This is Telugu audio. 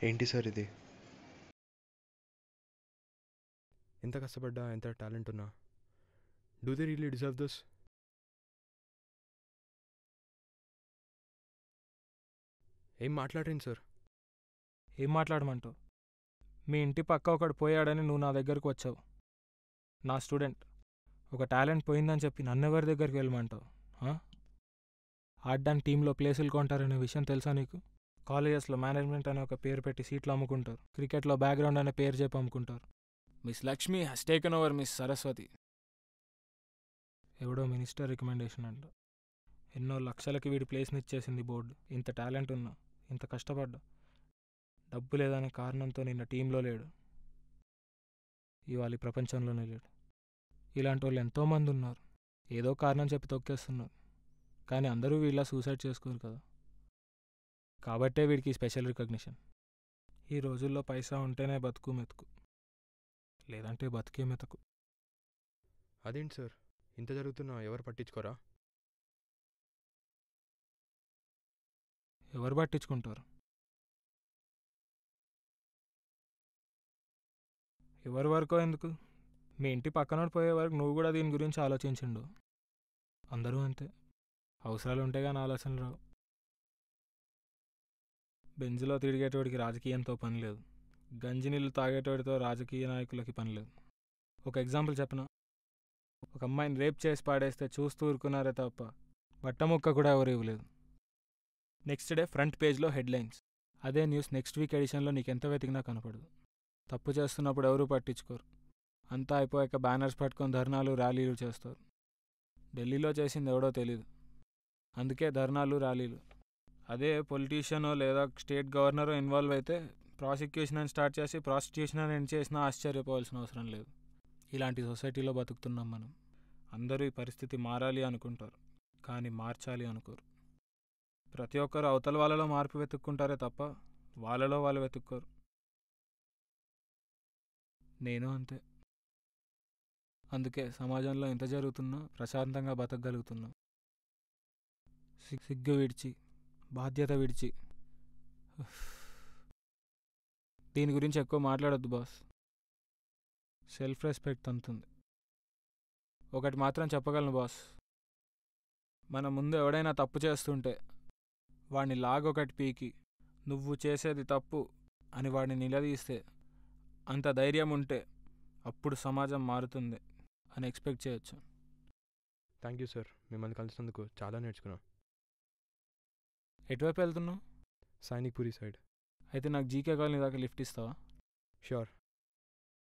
ఏంటి సార్ ఇది? ఎంత కష్టపడ్డా, ఎంత టాలెంట్ ఉన్నా, do they really deserve this? ఏం మాట్లాడరేంటి సార్? ఏం మాట్లాడమంటావు? మీ ఇంటి పక్క ఒకడు పోయాడని నువ్వు నా దగ్గరకు వచ్చావు. నా స్టూడెంట్ ఒక టాలెంట్ పోయిందని చెప్పి నన్నెవరి దగ్గరికి వెళ్ళమంటావు? ఆడడానికి టీంలో ప్లేసులు కొంటారనే విషయం తెలుసా నీకు? కాలేజెస్లో మేనేజ్మెంట్ అనే ఒక పేరు పెట్టి సీట్లు అమ్ముకుంటారు. క్రికెట్లో బ్యాక్గ్రౌండ్ అనే పేరు చెప్పి అమ్ముకుంటారు. Miss Lakshmi has taken over miss Saraswati. ఎవడో మినిస్టర్ రికమెండేషన్ అంట. ఎన్నో లక్షలకి వీడి ప్లేస్ని ఇచ్చేసింది బోర్డు. ఇంత టాలెంట్ ఉన్నా, ఇంత కష్టపడ్డా, డబ్బు లేదనే కారణంతో నిన్న టీంలో లేడు. ఇవాళ ఈ ప్రపంచంలోనే లేడు. ఇలాంటి వాళ్ళు ఎంతోమంది ఉన్నారు. ఏదో కారణం చెప్పి తొక్కేస్తున్నారు. కానీ అందరూ వీళ్ళ సూసైడ్ చేసుకోరు కదా. కాబట్టే వీడికి స్పెషల్ రికగ్నిషన్. ఈ రోజుల్లో పైసా ఉంటేనే బతుకు మెతుకు, లేదంటే బతికే మెతుకు. అదేంటి సార్, ఇంత జరుగుతున్నా ఎవరు పట్టించుకోరా? ఎవరు పట్టించుకుంటారు? ఎవరి వరకో ఎందుకు, మీ ఇంటి పక్కనోడు పోయే వరకు నువ్వు కూడా దీని గురించి ఆలోచించిండు. అందరూ అంతే. అవసరాలు ఉంటే కానీ ఆలోచనలు రావు. బెంజ్లో తిరిగేటోడికి రాజకీయంతో పని లేదు. గంజి నీళ్ళు తాగేటోడితో రాజకీయ నాయకులకి పని లేదు. ఒక ఎగ్జాంపుల్ చెప్పనా? ఒక అమ్మాయిని రేప్ చేసి పాడేస్తే చూస్తూ ఊరుకున్నారే తప్ప బట్టముక్క కూడా ఎవరు ఇవ్వలేదు. నెక్స్ట్ డే ఫ్రంట్ పేజ్లో హెడ్లైన్స్. అదే న్యూస్ నెక్స్ట్ వీక్ ఎడిషన్లో నీకెంత వెతికినా కనపడదు. తప్పు చేస్తున్నప్పుడు ఎవరూ పట్టించుకోరు. అంతా అయిపోయాక బ్యానర్స్ పట్టుకొని ధర్నాలు ర్యాలీలు చేస్తారు. ఢిల్లీలో చేసింది ఎవడో తెలీదు, అందుకే ధర్నాలు ర్యాలీలు. అదే పొలిటీషియనో లేదా స్టేట్ గవర్నరో ఇన్వాల్వ్ అయితే ప్రాసిక్యూషన్ అని స్టార్ట్ చేసి ప్రాసిక్యూషన్ అని ఎండ్ చేసినా ఆశ్చర్యపోవాల్సిన అవసరం లేదు. ఇలాంటి సొసైటీలో బతుకుతున్నాం మనం. అందరూ ఈ పరిస్థితి మారాలి అనుకుంటారు, కానీ మార్చాలి అనుకోరు. ప్రతి ఒక్కరు అవతల వాళ్ళలో మార్పు వెతుక్కుంటారే తప్ప వాళ్ళలో వాళ్ళు వెతుక్కోరు. నేను అంతే. అందుకే సమాజంలో ఎంత జరుగుతున్నా ప్రశాంతంగా బతకగలుగుతున్నా. సిగ్గు విడిచి, బాధ్యత విడిచి. దీని గురించి ఎక్కువ మాట్లాడొద్దు బాస్. Self respect అంతుంది. ఒకటి మాత్రం చెప్పగలను బాస్, మన ముందు ఎవడైనా తప్పు చేస్తుంటే వాడిని లాగొకటి పీకి నువ్వు చేసేది తప్పు అని వాడిని నిలదీస్తే, అంత ధైర్యం ఉంటే అప్పుడు సమాజం మారుతుంది అని ఎక్స్పెక్ట్ చేయొచ్చు. థ్యాంక్ యూ సార్, మిమ్మల్ని కలిసినందుకు చాలా నేర్చుకున్నాం. ఎటువైపు వెళ్తున్నావు? సైనిక్ పూరి సైడ్. అయితే నాకు జీకే కాలనీ దాకా లిఫ్ట్ ఇస్తావా? ష్యూర్.